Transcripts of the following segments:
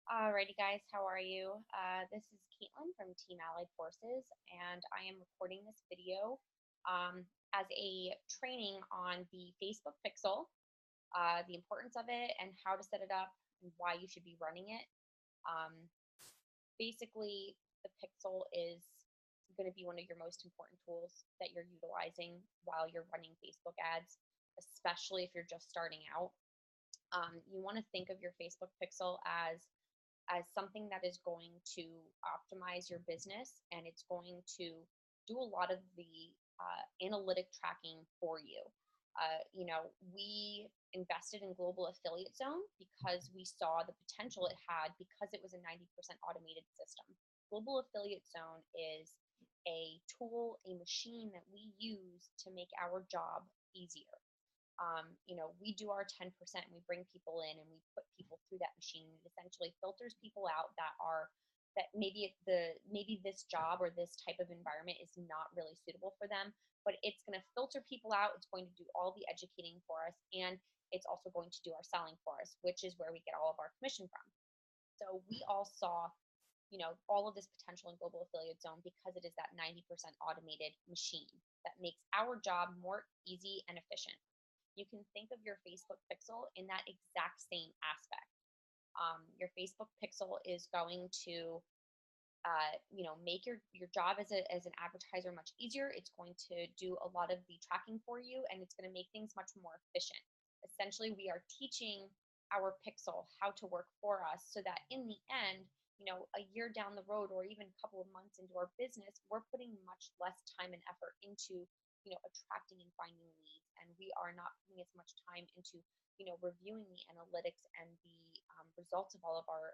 Alrighty, guys, how are you? This is Caitlin from Team Allied Forces, and I am recording this video um, as a training on the Facebook Pixel, the importance of it, and how to set it up, and why you should be running it. Um, Basically, the Pixel is going to be one of your most important tools that you're utilizing while you're running Facebook ads, especially if you're just starting out. You want to think of your Facebook Pixel as something that is going to optimize your business, and it's going to do a lot of the analytic tracking for you. We invested in Global Affiliate Zone because we saw the potential it had because it was a 90% automated system. Global Affiliate Zone is a tool, a machine that we use to make our job easier. We do our 10% and we bring people in and we put people through that machine. It essentially filters people out that maybe this job or this type of environment is not really suitable for them, but it's going to filter people out. It's going to do all the educating for us, and it's also going to do our selling for us, which is where we get all of our commission from. So we all saw all of this potential in Global Affiliate Zone because it is that 90% automated machine that makes our job more easy and efficient. You can think of your Facebook pixel in that exact same aspect. Your Facebook pixel is going to make your job as an advertiser much easier. It's going to do a lot of the tracking for you, and it's going to make things much more efficient. Essentially, we are teaching our pixel how to work for us so that in the end, a year down the road or even a couple of months into our business, we're putting much less time and effort into attracting and finding leads, and we are not putting as much time into reviewing the analytics and the results of all of our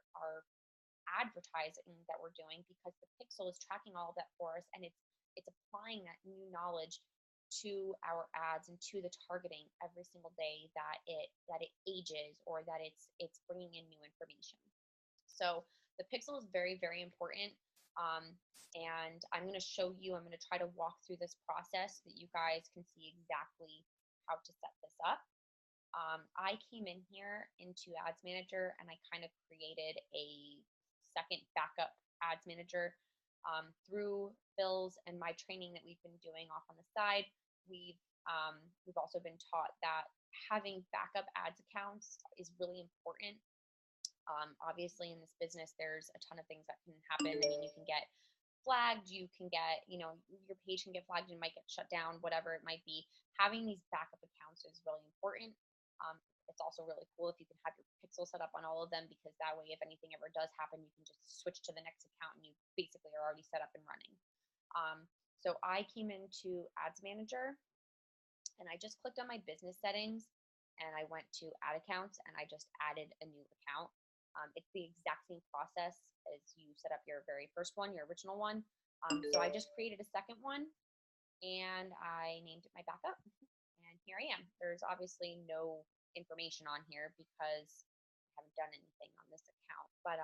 advertising that we're doing, because the pixel is tracking all of that for us, and it's applying that new knowledge to our ads and to the targeting every single day that it ages, or that it's bringing in new information. So the pixel is very, very important. um, and I'm going to show you, I'm going to try to walk through this process so that you guys can see exactly how to set this up. I came in here into Ads Manager and I kind of created a second backup Ads Manager through Bill's and my training that we've been doing off on the side. We've also been taught that having backup ads accounts is really important. Obviously, in this business, there's a ton of things that can happen. I mean, you can get flagged, you can get, your page can get flagged and might get shut down, whatever it might be. Having these backup accounts is really important. Um, it's also really cool if you can have your pixel set up on all of them, because that way, if anything ever does happen, you can just switch to the next account and you basically are already set up and running. So I came into Ads Manager and I just clicked on my business settings and I went to add accounts and I just added a new account. It's the exact same process as you set up your very first one, your original one. So I just created a second one and I named it my backup. And here I am. There's obviously no information on here because I haven't done anything on this account. But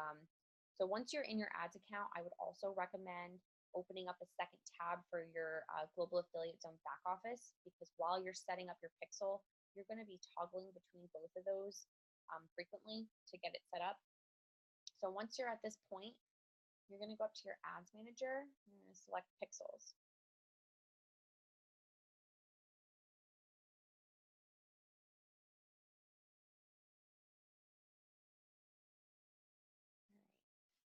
so once you're in your ads account, I would also recommend opening up a second tab for your Global Affiliate Zone back office, because while you're setting up your pixel, you're going to be toggling between both of those frequently to get it set up. So once you're at this point, you're going to go up to your ads manager and you're going to select pixels.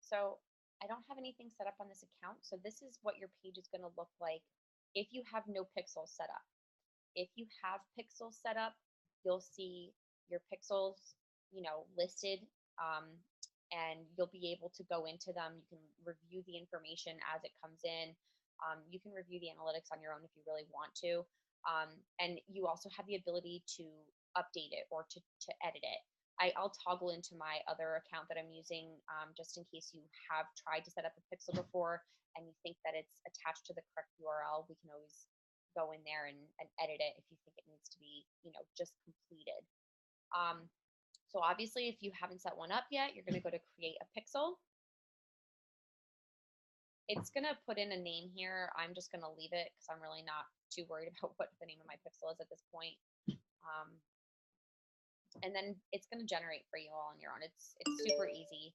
So I don't have anything set up on this account. So this is what your page is going to look like if you have no pixels set up. If you have pixels set up, you'll see your pixels, listed, and you'll be able to go into them. You can review the information as it comes in. You can review the analytics on your own if you really want to. And you also have the ability to update it or to edit it. I'll toggle into my other account that I'm using, just in case you have tried to set up a pixel before and you think that it's attached to the correct URL. We can always go in there and edit it if you think it needs to be, just completed. So obviously, if you haven't set one up yet, you're going to go to create a pixel. It's going to put in a name here. I'm just going to leave it because I'm really not too worried about what the name of my pixel is at this point. And then it's going to generate for you all on your own. It's super easy.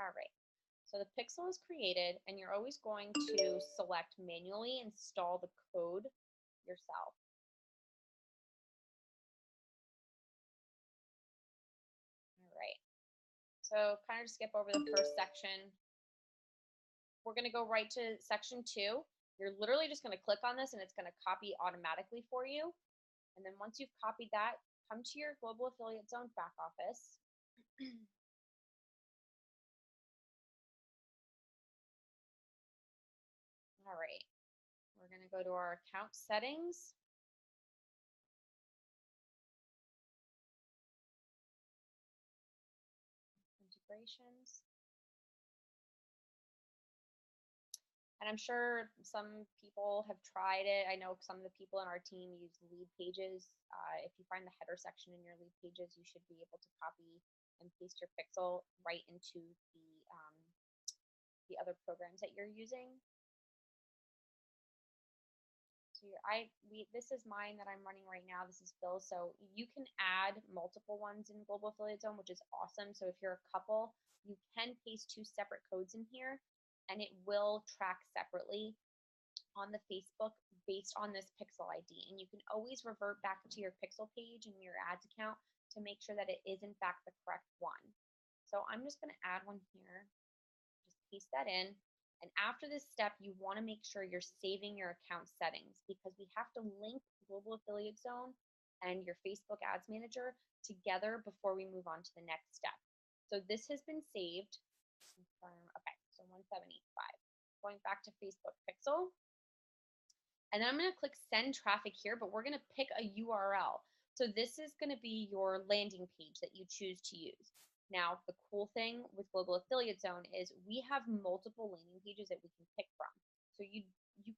All right. So the pixel is created, and you're always going to select manually install the code yourself. All right. So kind of skip over the first section. We're going to go right to section 2. You're literally just going to click on this, and it's going to copy automatically for you. And then once you've copied that, come to your Global Affiliate Zone back office. All right. We're going to go to our account settings. Integrations. And I'm sure some people have tried it. I know some of the people in our team use lead pages. If you find the header section in your lead pages, you should be able to copy and paste your pixel right into the other programs that you're using. So this is mine that I'm running right now. This is Phil. So you can add multiple ones in Global Affiliate Zone, which is awesome. So if you're a couple, you can paste 2 separate codes in here, and it will track separately on the Facebook based on this pixel ID. And you can always revert back to your pixel page in your ads account to make sure that it is in fact the correct one. So I'm just going to add one here, just paste that in. And after this step, you want to make sure you're saving your account settings, because we have to link Global Affiliate Zone and your Facebook Ads Manager together before we move on to the next step. So this has been saved. Okay, so 175. Going back to Facebook Pixel. And then I'm going to click send traffic here, but we're going to pick a URL. So this is going to be your landing page that you choose to use. Now, the cool thing with Global Affiliate Zone is we have multiple landing pages that we can pick from. So you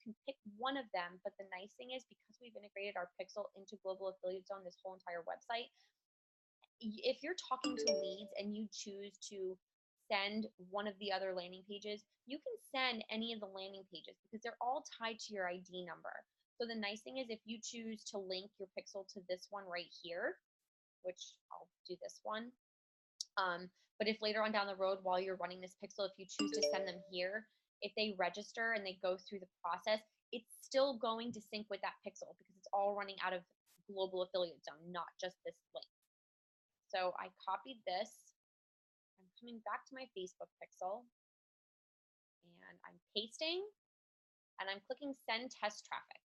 can pick one of them, but the nice thing is, because we've integrated our pixel into Global Affiliate Zone, this whole entire website, if you're talking to leads and you choose to send one of the other landing pages, you can send any of the landing pages because they're all tied to your ID number. So the nice thing is, if you choose to link your pixel to this one right here, which I'll do this one, but if later on down the road while you're running this pixel, if you choose to send them here, if they register and they go through the process, it's still going to sync with that pixel because it's all running out of Global Affiliate Zone, not just this link. So I copied this. I'm coming back to my Facebook pixel, and I'm pasting, and I'm clicking send test traffic.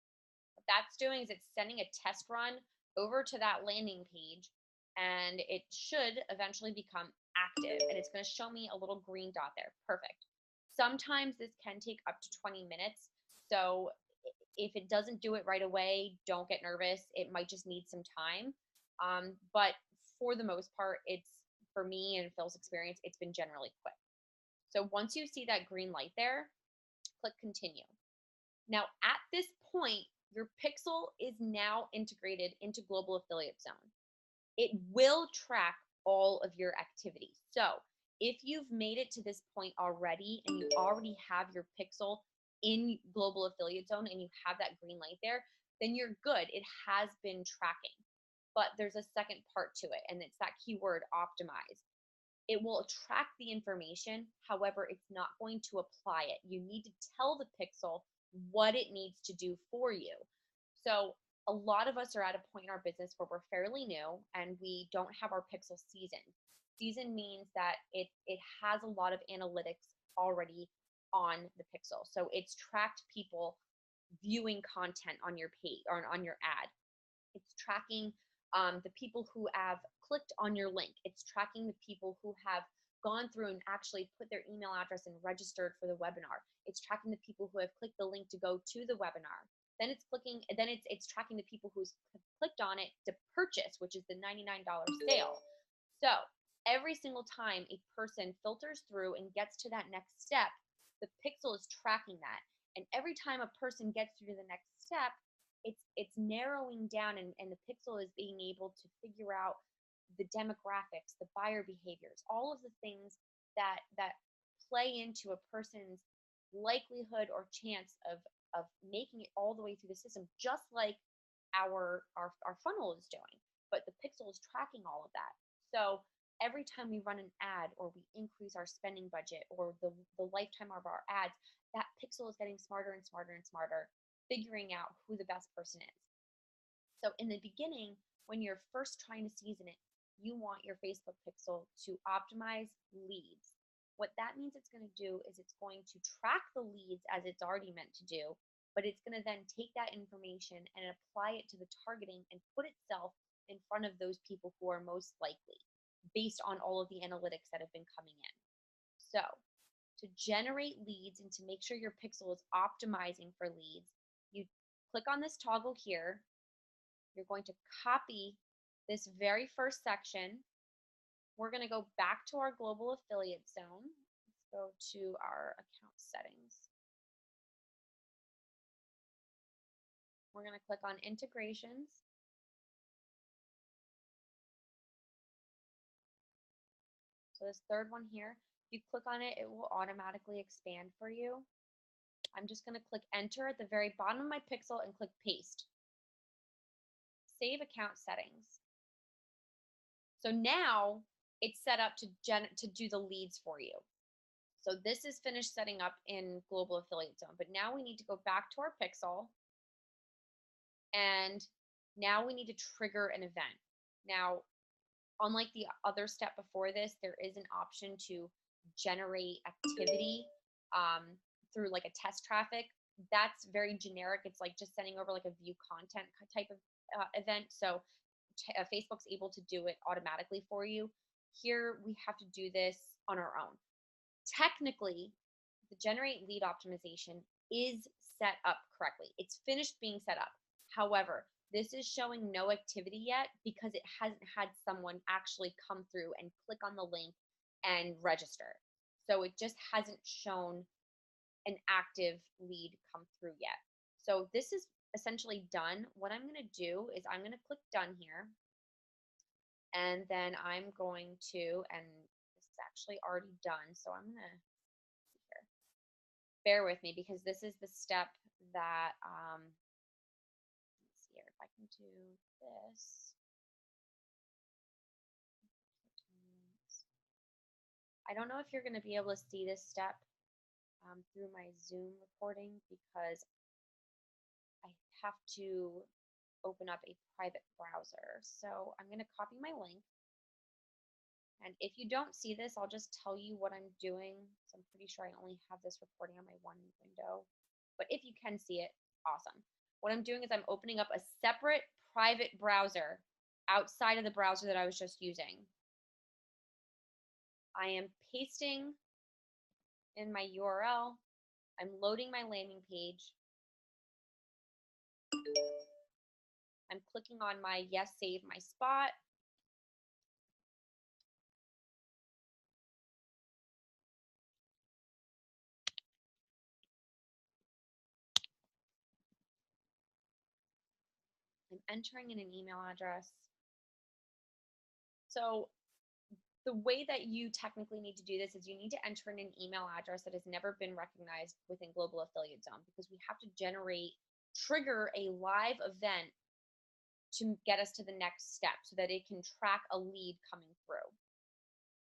What that's doing is it's sending a test run over to that landing page, and it should eventually become active, and it's going to show me a little green dot there. Perfect. Sometimes this can take up to 20 minutes. So if it doesn't do it right away, don't get nervous. It might just need some time. But for the most part, for me and Phil's experience, it's been generally quick. So once you see that green light there, click continue. Now at this point, your pixel is now integrated into Global Affiliate Zone. It will track all of your activities. So if you've made it to this point already and you already have your pixel in Global Affiliate Zone and you have that green light there, then you're good. It has been tracking. But there's a second part to it, and it's that keyword optimize. It will track the information. However, it's not going to apply it. You need to tell the pixel what it needs to do for you. So a lot of us are at a point in our business where we're fairly new and we don't have our pixel seasoned. Season means that it has a lot of analytics already on the pixel. So it's tracked people viewing content on your page or on your ad. It's tracking the people who have clicked on your link. It's tracking the people who have gone through and actually put their email address and registered for the webinar. It's tracking the people who have clicked the link to go to the webinar. Then it's tracking the people who's clicked on it to purchase, which is the $99 sale. So every single time a person filters through and gets to that next step, the pixel is tracking that. And every time a person gets through to the next step, it's narrowing down, and the pixel is being able to figure out the demographics, the buyer behaviors, all of the things that play into a person's likelihood or chance of making it all the way through the system, just like our funnel is doing. But the pixel is tracking all of that. So every time we run an ad or we increase our spending budget or the lifetime of our ads, that pixel is getting smarter and smarter and smarter, figuring out who the best person is. So in the beginning, when you're first trying to season it, you want your Facebook pixel to optimize leads. What that means it's going to do is it's going to track the leads as it's already meant to do, but it's going to then take that information and apply it to the targeting and put itself in front of those people who are most likely based on all of the analytics that have been coming in. So to generate leads and to make sure your pixel is optimizing for leads, you click on this toggle here. You're going to copy this very first section. We're going to go back to our global affiliate zone. Let's go to our account settings. We're going to click on integrations. So this third one here, if you click on it, it will automatically expand for you. I'm just going to click enter at the very bottom of my pixel and click paste. Save account settings. So now it's set up to do the leads for you. So this is finished setting up in Global Affiliate Zone, but now we need to go back to our pixel, and now we need to trigger an event. Now, unlike the other step before this, there is an option to generate activity through like a test traffic. That's very generic. It's like just sending over like a view content type of event. So Facebook's able to do it automatically for you. Here we have to do this on our own. Technically, the generate lead optimization is set up correctly. It's finished being set up. However, this is showing no activity yet because it hasn't had someone actually come through and click on the link and register. So it just hasn't shown an active lead come through yet. So this is essentially done. What I'm going to do is I'm going to click done here. And then I'm going to, and this is actually already done, so I'm going to see here. Bear with me because this is the step that, let's see here if I can do this. I don't know if you're going to be able to see this step through my Zoom recording because I have to open up a private browser. So I'm going to copy my link. And if you don't see this, I'll just tell you what I'm doing. So I'm pretty sure I only have this recording on my one window. But if you can see it, awesome. What I'm doing is I'm opening up a separate private browser outside of the browser that I was just using. I am pasting in my URL. I'm loading my landing page. I'm clicking on my yes, save my spot. I'm entering in an email address. So the way that you technically need to do this is you need to enter in an email address that has never been recognized within Global Affiliate Zone because we have to trigger a live event to get us to the next step so that it can track a lead coming through.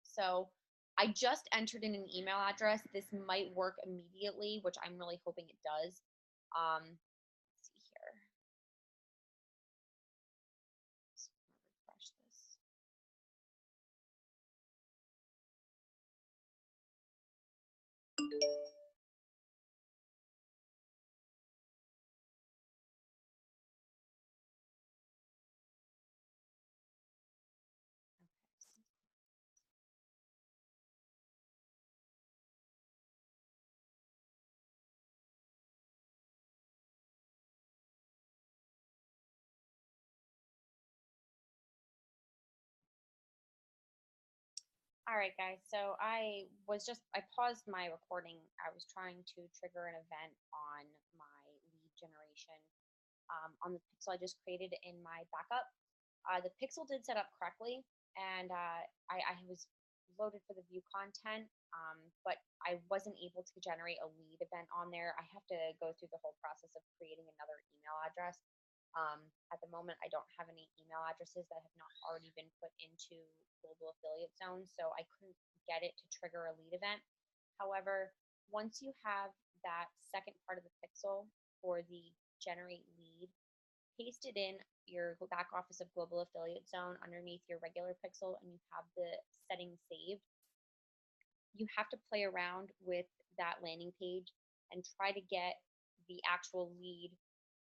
So I just entered in an email address. This might work immediately, which I'm really hoping it does. Let's see here. Let's refresh this. All right, guys. So I paused my recording. I was trying to trigger an event on my lead generation on the pixel I just created in my backup. The pixel did set up correctly, and I was loaded for the view content, but I wasn't able to generate a lead event on there. I have to go through the whole process of creating another email address. At the moment, I don't have any email addresses that have not already been put into Global Affiliate Zone, so I couldn't get it to trigger a lead event. However, once you have that second part of the pixel for the generate lead, paste it in your back office of Global Affiliate Zone underneath your regular pixel, and you have the settings saved. You have to play around with that landing page and try to get the actual lead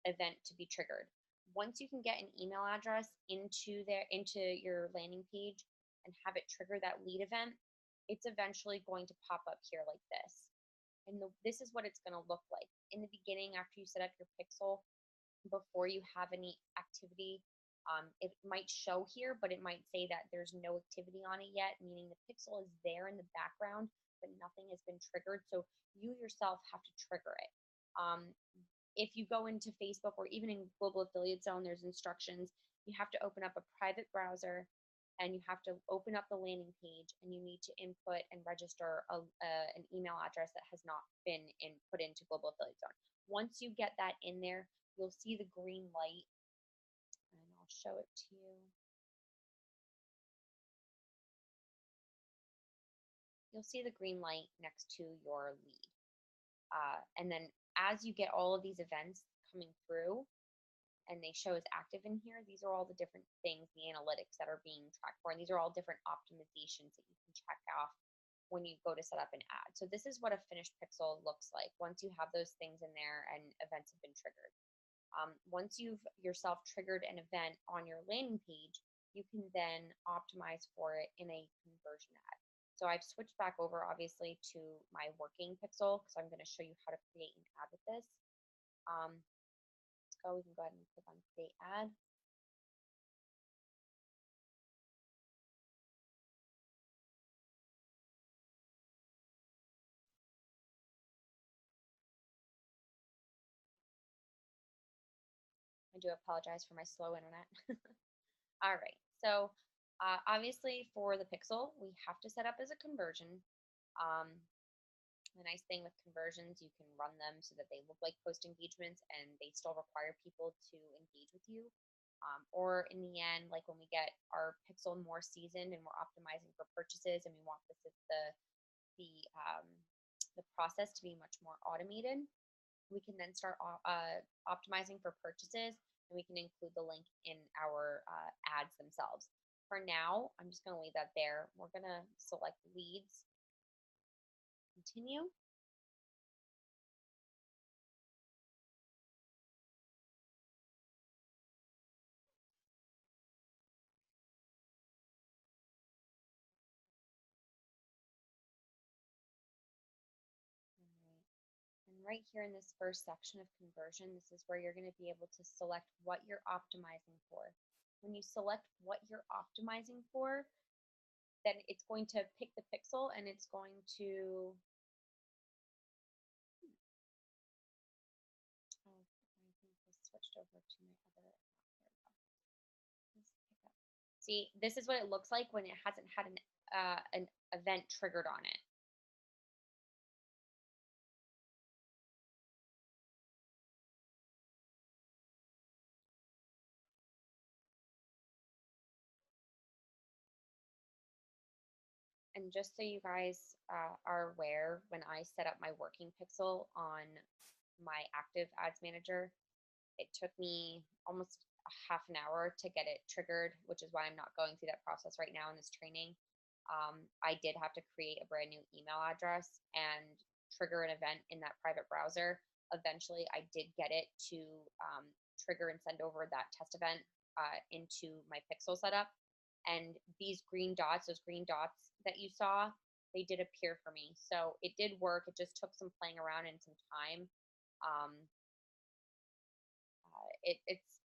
event to be triggered. Once you can get an email address into your landing page and have it trigger that lead event, it's eventually going to pop up here like this. And this is what it's going to look like. In the beginning, after you set up your pixel, before you have any activity, it might show here, but it might say that there's no activity on it yet, meaning the pixel is there in the background, but nothing has been triggered. So you yourself have to trigger it. If you go into Facebook or even in Global Affiliate Zone, there's instructions. You have to open up a private browser and you have to open up the landing page, and you need to input and register an email address that has not been put into Global Affiliate Zone. Once you get that in there, you'll see the green light, and I'll show it to you. You'll see the green light next to your lead. And then as you get all of these events coming through and they show as active in here, these are all the different things, the analytics that are being tracked for, and these are all different optimizations that you can check off when you go to set up an ad. So this is what a finished pixel looks like once you have those things in there and events have been triggered. Once you've yourself triggered an event on your landing page, you can then optimize for it in a conversion ad. So I've switched back over, obviously, to my working pixel because I'm going to show you how to create an ad with this. Let's go. We can go ahead and click on Create Ad. I do apologize for my slow internet. All right, so obviously for the pixel, we have to set up as a conversion. The nice thing with conversions, you can run them so that they look like post engagements and they still require people to engage with you. Or in the end, like when we get our pixel more seasoned and we're optimizing for purchases and we want the process to be much more automated, we can then start optimizing for purchases, and we can include the link in our ads themselves. For now, I'm just going to leave that there. We're going to select leads, continue. Right here in this first section of conversion, this is where you're going to be able to select what you're optimizing for. When you select what you're optimizing for, then it's going to pick the pixel and it's going to I think this switched over to my other See, this is what it looks like when it hasn't had an event triggered on it. And just so you guys are aware, when I set up my working pixel on my active ads manager, it took me almost a half an hour to get it triggered, which is why I'm not going through that process right now in this training. I did have to create a brand new email address and trigger an event in that private browser. Eventually, I did get it to trigger and send over that test event into my pixel setup. And these those green dots that you saw, they did appear for me. So it did work. It just took some playing around and some time. Um, it's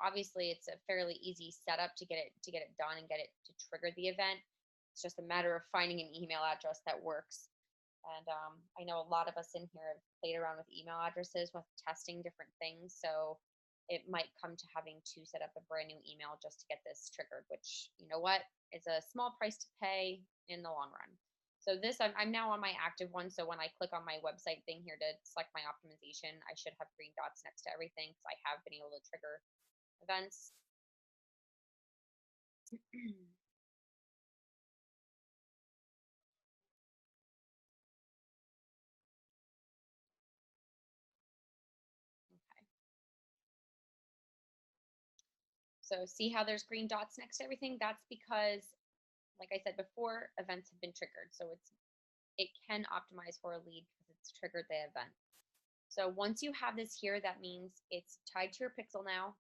obviously it's a fairly easy setup to get it done and get it to trigger the event. It's just a matter of finding an email address that works. And I know a lot of us in here have played around with email addresses with testing different things. So it might come to having to set up a brand new email just to get this triggered, which, you know what, is a small price to pay in the long run. So this, I'm now on my active one. So when I click on my website thing here to select my optimization, I should have green dots next to everything because I have been able to trigger events. Okay. So see how there's green dots next to everything? That's because, like I said before, events have been triggered. So it can optimize for a lead because it's triggered the event. So once you have this here, that means it's tied to your pixel now,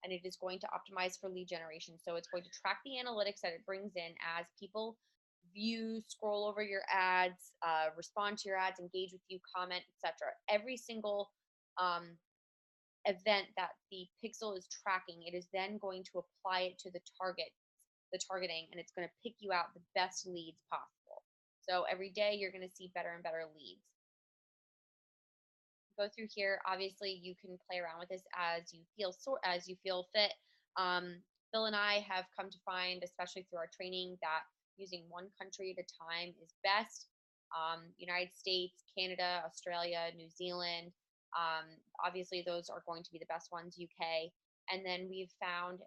and it is going to optimize for lead generation. So it's going to track the analytics that it brings in as people view, scroll over your ads, respond to your ads, engage with you, comment, etc. Every single event that the pixel is tracking, it is then going to apply it to the targeting, and it's going to pick you out the best leads possible. So every day you're going to see better and better leads. Go through here. Obviously, you can play around with this as you feel fit. Phil and I have come to find, especially through our training, that using one country at a time is best. United States, Canada, Australia, New Zealand. Obviously, those are going to be the best ones. UK, and then we've found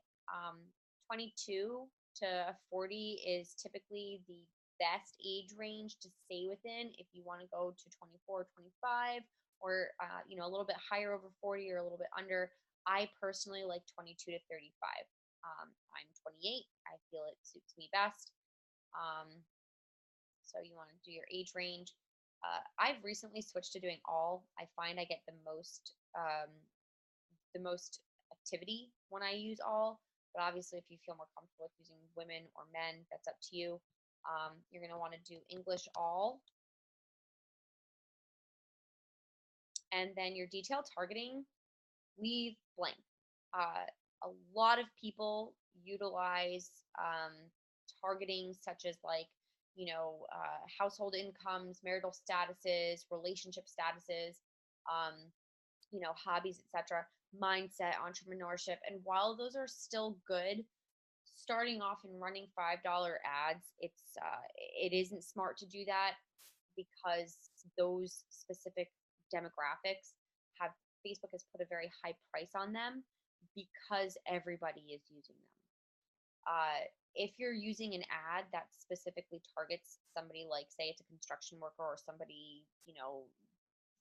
22 to 40 is typically the best age range to stay within if you want to go to 24, 25 or a little bit higher over 40 or a little bit under. I personally like 22 to 35. I'm 28. I feel it suits me best. So you want to do your age range. I've recently switched to doing all. I find I get the most activity when I use all. But obviously, if you feel more comfortable with using women or men, that's up to you. You're going to want to do English all. And then your detailed targeting, leave blank. A lot of people utilize targeting such as household incomes, marital statuses, relationship statuses, hobbies, etc., mindset, entrepreneurship. And while those are still good, starting off and running $5 ads, it isn't smart to do that because those specific demographics have Facebook has put a very high price on them because everybody is using them. If you're using an ad that specifically targets somebody, like say it's a construction worker or somebody,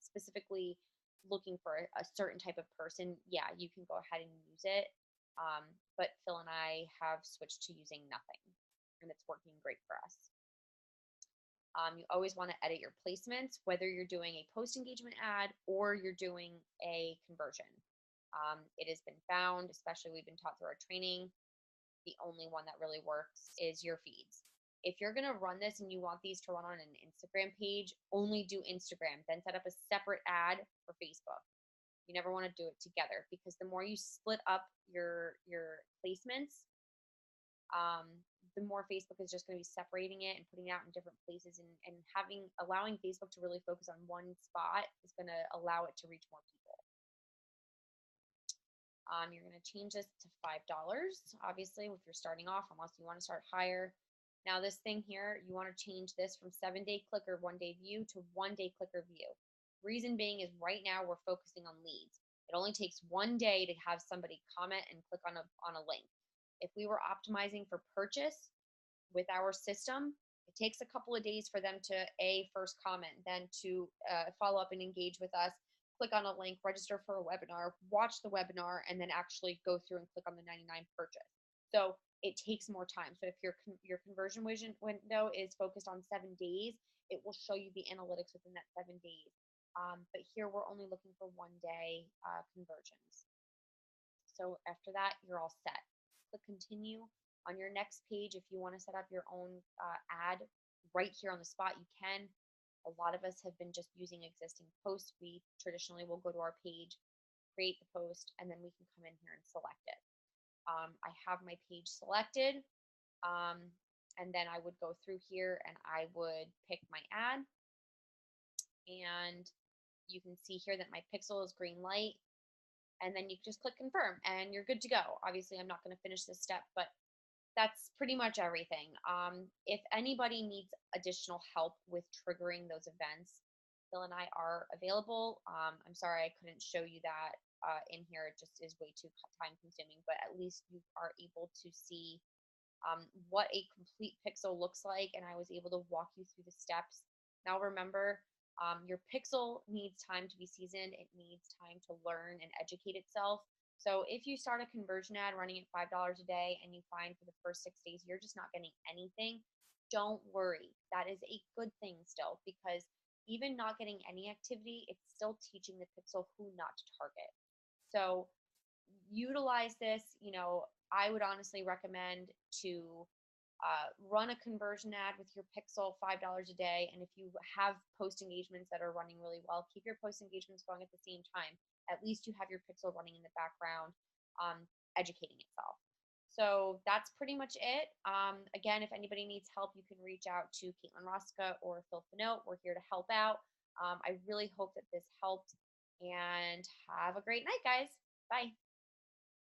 specifically looking for a certain type of person, yeah, you can go ahead and use it. But Phil and I have switched to using nothing, and it's working great for us. You always want to edit your placements, whether you're doing a post engagement ad or you're doing a conversion. It has been found, especially we've been taught through our training, the only one that really works is your feeds. If you're going to run this and you want these to run on an Instagram page, only do Instagram, then set up a separate ad for Facebook. You never want to do it together because the more you split up your placements, the more Facebook is just going to be separating it and putting it out in different places, and allowing Facebook to really focus on one spot is going to allow it to reach more people. You're going to change this to $5, obviously, if you're starting off, unless you want to start higher. Now, this thing here, you want to change this from 7-day clicker, 1-day view to 1-day clicker view. Reason being is right now we're focusing on leads. It only takes 1 day to have somebody comment and click on a link. If we were optimizing for purchase with our system, it takes a couple of days for them to first comment, then to follow up and engage with us, click on a link, register for a webinar, watch the webinar, and then actually go through and click on the 99 purchase. So it takes more time. So if your conversion window is focused on 7 days, it will show you the analytics within that 7 days. But here we're only looking for 1-day conversions. So after that, you're all set. Click continue. On your next page, if you want to set up your own ad right here on the spot, you can. A lot of us have been just using existing posts. We traditionally will go to our page, create the post, and then we can come in here and select it. I have my page selected, and then I would go through here and I would pick my ad, and you can see here that my pixel is green light, and then you just click confirm and you're good to go. Obviously, I'm not going to finish this step, but that's pretty much everything. If anybody needs additional help with triggering those events, Phil and I are available. I'm sorry I couldn't show you that in here. It just is way too time consuming, but at least you are able to see what a complete pixel looks like, and I was able to walk you through the steps. Now remember, your pixel needs time to be seasoned. It needs time to learn and educate itself. So if you start a conversion ad running at $5 a day and you find for the first 6 days you're just not getting anything, don't worry. That is a good thing still, because even not getting any activity, it's still teaching the pixel who not to target. So utilize this. I would honestly recommend to run a conversion ad with your pixel $5 a day. And if you have post engagements that are running really well, keep your post engagements going at the same time. At least you have your pixel running in the background, educating itself. So that's pretty much it. Again, if anybody needs help, you can reach out to Caitlin Rosca or Phil Fanote. We're here to help out. I really hope that this helped, and have a great night, guys. Bye.